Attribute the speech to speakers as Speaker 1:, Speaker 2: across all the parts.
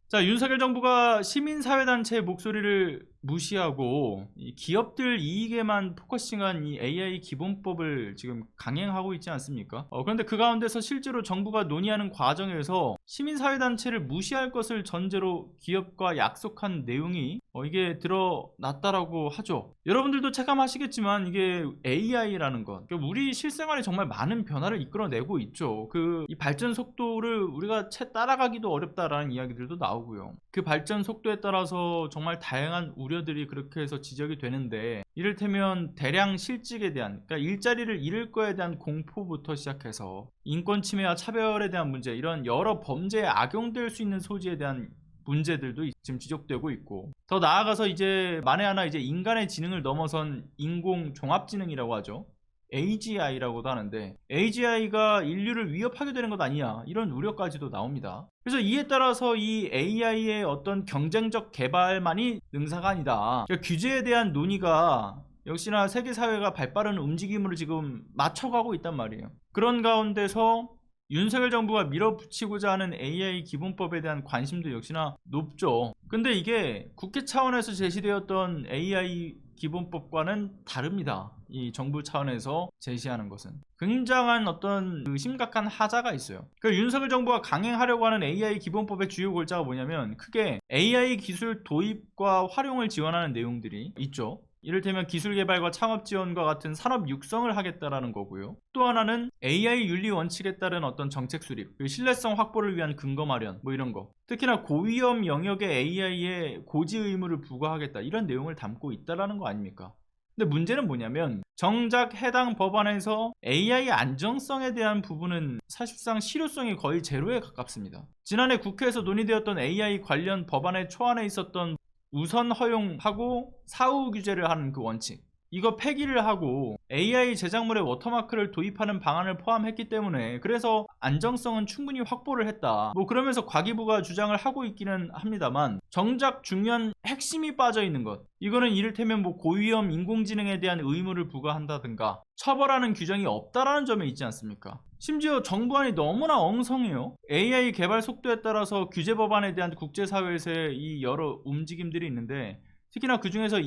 Speaker 1: 자, 윤석열 정부가 시민사회단체의 목소리를 무시하고 이 기업들 이익에만 포커싱한 이 AI 기본법을 지금 강행하고 있지 않습니까? 그런데 그 가운데서 실제로 정부가 논의하는 과정에서 시민사회단체를 무시할 것을 전제로 기업과 약속한 내용이 이게 드러났다라고 하죠. 여러분들도 체감하시겠지만 이게 AI라는 것, 우리 실생활에 정말 많은 변화를 이끌어내고 있죠. 이 발전 속도를 우리가 채 따라가기도 어렵다라는 이야기들도 나오고요. 그 발전 속도에 따라서 정말 다양한 우려들이 그렇게 해서 지적이 되는데, 이를테면 대량 실직에 대한, 그러니까 일자리를 잃을 거에 대한 공포부터 시작해서 인권 침해와 차별에 대한 문제, 이런 여러 범죄에 악용될 수 있는 소지에 대한 문제들도 지금 지적되고 있고, 더 나아가서 이제 만에 하나 이제 인간의 지능을 넘어선 인공 종합지능이라고 하죠. AGI라고도 하는데, AGI가 인류를 위협하게 되는 것 아니냐, 이런 우려까지도 나옵니다. 그래서 이에 따라서 이 AI의 어떤 경쟁적 개발만이 능사가 아니다. 그러니까 규제에 대한 논의가 역시나 세계사회가 발빠른 움직임으로 지금 맞춰가고 있단 말이에요. 그런 가운데서 윤석열 정부가 밀어붙이고자 하는 AI 기본법에 대한 관심도 역시나 높죠. 근데 이게 국회 차원에서 제시되었던 AI 기본법과는 다릅니다. 이 정부 차원에서 제시하는 것은 굉장한 어떤 심각한 하자가 있어요. 윤석열 정부가 강행하려고 하는 AI 기본법의 주요 골자가 뭐냐면, 크게 AI 기술 도입과 활용을 지원하는 내용들이 있죠. 이를테면 기술 개발과 창업 지원과 같은 산업 육성을 하겠다라는 거고요. 또 하나는 AI 윤리 원칙에 따른 어떤 정책 수립, 신뢰성 확보를 위한 근거 마련, 이런 거. 특히나 고위험 영역의 AI에 고지 의무를 부과하겠다, 이런 내용을 담고 있다라는 거 아닙니까? 근데 문제는 뭐냐면, 정작 해당 법안에서 AI 안정성에 대한 부분은 사실상 실효성이 거의 제로에 가깝습니다. 지난해 국회에서 논의되었던 AI 관련 법안의 초안에 있었던 우선 허용하고 사후 규제를 하는 그 원칙, 이거 폐기를 하고 AI 제작물에 워터마크를 도입하는 방안을 포함했기 때문에, 그래서 안정성은 충분히 확보를 했다, 그러면서 과기부가 주장을 하고 있기는 합니다만, 정작 중요한 핵심이 빠져있는 것, 이거는 이를테면 고위험 인공지능에 대한 의무를 부과한다든가 처벌하는 규정이 없다라는 점에 있지 않습니까? 심지어 정부안이 너무나 엉성해요. AI 개발 속도에 따라서 규제 법안에 대한 국제사회에서의 이 여러 움직임들이 있는데, 특히나 그 중에서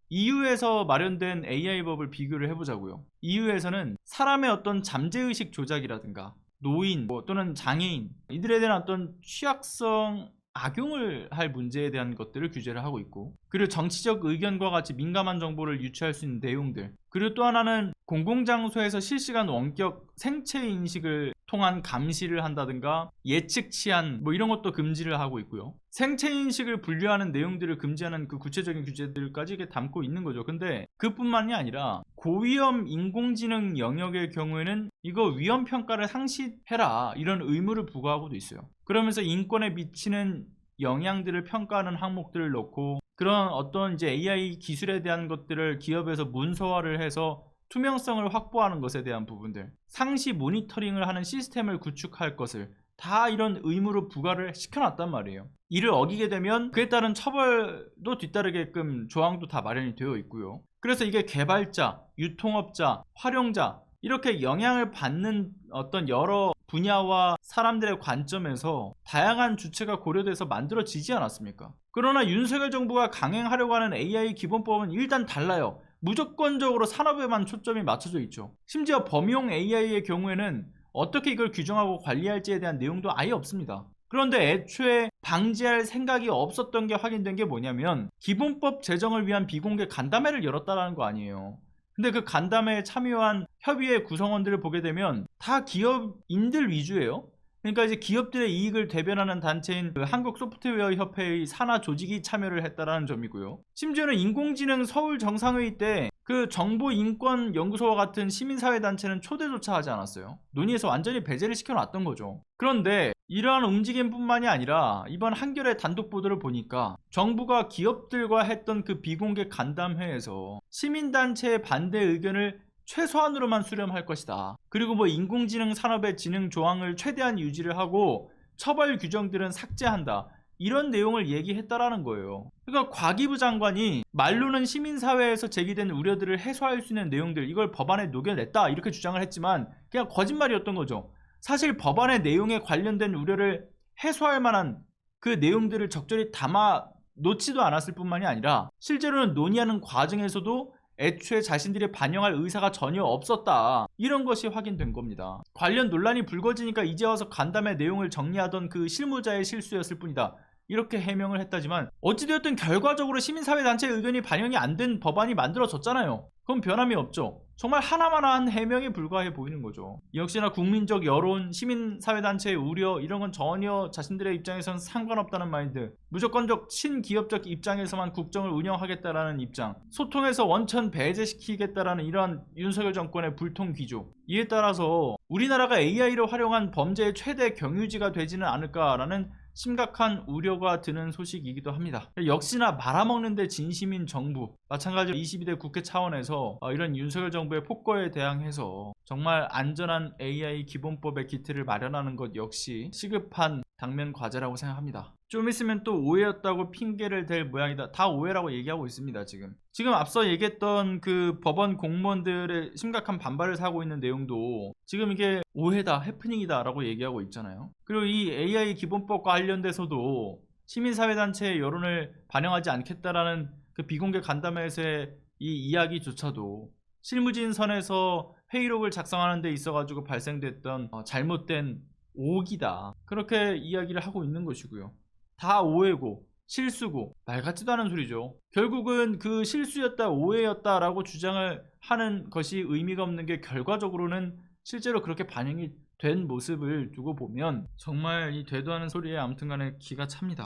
Speaker 1: EU에서 마련된 AI법을 비교를 해보자고요. EU에서는 사람의 어떤 잠재의식 조작이라든가 노인 또는 장애인, 이들에 대한 어떤 취약성 악용을 할 문제에 대한 것들을 규제를 하고 있고, 그리고 정치적 의견과 같이 민감한 정보를 유추할 수 있는 내용들, 그리고 또 하나는 공공장소에서 실시간 원격 생체 인식을 통한 감시를 한다든가 예측 치안 이런 것도 금지를 하고 있고요. 생체 인식을 분류하는 내용들을 금지하는 그 구체적인 규제들까지 이게 담고 있는 거죠. 근데 그뿐만이 아니라 고위험 인공지능 영역의 경우에는 이거 위험 평가를 상시해라, 이런 의무를 부과하고도 있어요. 그러면서 인권에 미치는 영향들을 평가하는 항목들을 넣고, 그런 어떤 이제 AI 기술에 대한 것들을 기업에서 문서화를 해서 투명성을 확보하는 것에 대한 부분들, 상시 모니터링을 하는 시스템을 구축할 것을 다 이런 의무로 부과를 시켜놨단 말이에요. 이를 어기게 되면 그에 따른 처벌도 뒤따르게끔 조항도 다 마련이 되어 있고요. 그래서 이게 개발자, 유통업자, 활용자, 이렇게 영향을 받는 어떤 여러 분야와 사람들의 관점에서 다양한 주체가 고려돼서 만들어지지 않았습니까? 그러나 윤석열 정부가 강행하려고 하는 AI 기본법은 일단 달라요. 무조건적으로 산업에만 초점이 맞춰져 있죠. 심지어 범용 AI의 경우에는 어떻게 이걸 규정하고 관리할지에 대한 내용도 아예 없습니다. 그런데 애초에 방지할 생각이 없었던 게 확인된 게 뭐냐면, 기본법 제정을 위한 비공개 간담회를 열었다는 거 아니에요. 근데 그 간담회에 참여한 협의회 구성원들을 보게 되면 다 기업인들 위주예요. 그러니까 이제 기업들의 이익을 대변하는 단체인 한국소프트웨어협회의 산하 조직이 참여를 했다라는 점이고요. 심지어는 인공지능 서울 정상회의 때 그 정보인권연구소와 같은 시민사회단체는 초대조차 하지 않았어요. 논의에서 완전히 배제를 시켜놨던 거죠. 그런데 이러한 움직임뿐만이 아니라 이번 한겨레 단독 보도를 보니까 정부가 기업들과 했던 그 비공개 간담회에서 시민단체의 반대 의견을 최소한으로만 수렴할 것이다. 그리고 인공지능 산업의 진흥 조항을 최대한 유지를 하고 처벌 규정들은 삭제한다, 이런 내용을 얘기했다라는 거예요. 그러니까 과기부 장관이 말로는 시민사회에서 제기된 우려들을 해소할 수 있는 내용들, 이걸 법안에 녹여냈다, 이렇게 주장을 했지만 그냥 거짓말이었던 거죠. 사실 법안의 내용에 관련된 우려를 해소할 만한 그 내용들을 적절히 담아 놓지도 않았을 뿐만이 아니라 실제로는 논의하는 과정에서도 애초에 자신들이 반영할 의사가 전혀 없었다, 이런 것이 확인된 겁니다. 관련 논란이 불거지니까 이제 와서 간담회 내용을 정리하던 그 실무자의 실수였을 뿐이다, 이렇게 해명을 했다지만 어찌되었든 결과적으로 시민사회단체의 의견이 반영이 안 된 법안이 만들어졌잖아요. 그럼 변함이 없죠. 정말 하나만한 해명에 불과해 보이는 거죠. 역시나 국민적 여론, 시민사회단체의 우려, 이런 건 전혀 자신들의 입장에선 상관없다는 마인드, 무조건적 친기업적 입장에서만 국정을 운영하겠다라는 입장, 소통에서 원천 배제시키겠다라는 이러한 윤석열 정권의 불통 기조, 이에 따라서 우리나라가 AI를 활용한 범죄의 최대 경유지가 되지는 않을까라는 심각한 우려가 드는 소식이기도 합니다. 역시나 말아먹는데 진심인 정부, 마찬가지로 22대 국회 차원에서 이런 윤석열 정부의 폭거에 대항해서 정말 안전한 AI 기본법의 기틀을 마련하는 것 역시 시급한 당면 과제라고 생각합니다. 좀 있으면 또 오해였다고 핑계를 댈 모양이다. 다 오해라고 얘기하고 있습니다. 지금 앞서 얘기했던 그 법원 공무원들의 심각한 반발을 사고 있는 내용도 지금 이게 오해다, 해프닝이다 라고 얘기하고 있잖아요. 그리고 이 AI 기본법과 관련돼서도 시민사회단체의 여론을 반영하지 않겠다라는 그 비공개 간담회에서의 이 이야기조차도 실무진 선에서 회의록을 작성하는 데 있어 가지고 발생됐던 잘못된 오기다, 그렇게 이야기를 하고 있는 것이고요. 다 오해고 실수고 말 같지도 않은 소리죠. 결국은 그 실수였다, 오해였다 라고 주장을 하는 것이 의미가 없는 게 결과적으로는 실제로 그렇게 반영이 된 모습을 두고 보면 정말 이 되도 않은 소리에 아무튼간에 기가 찹니다.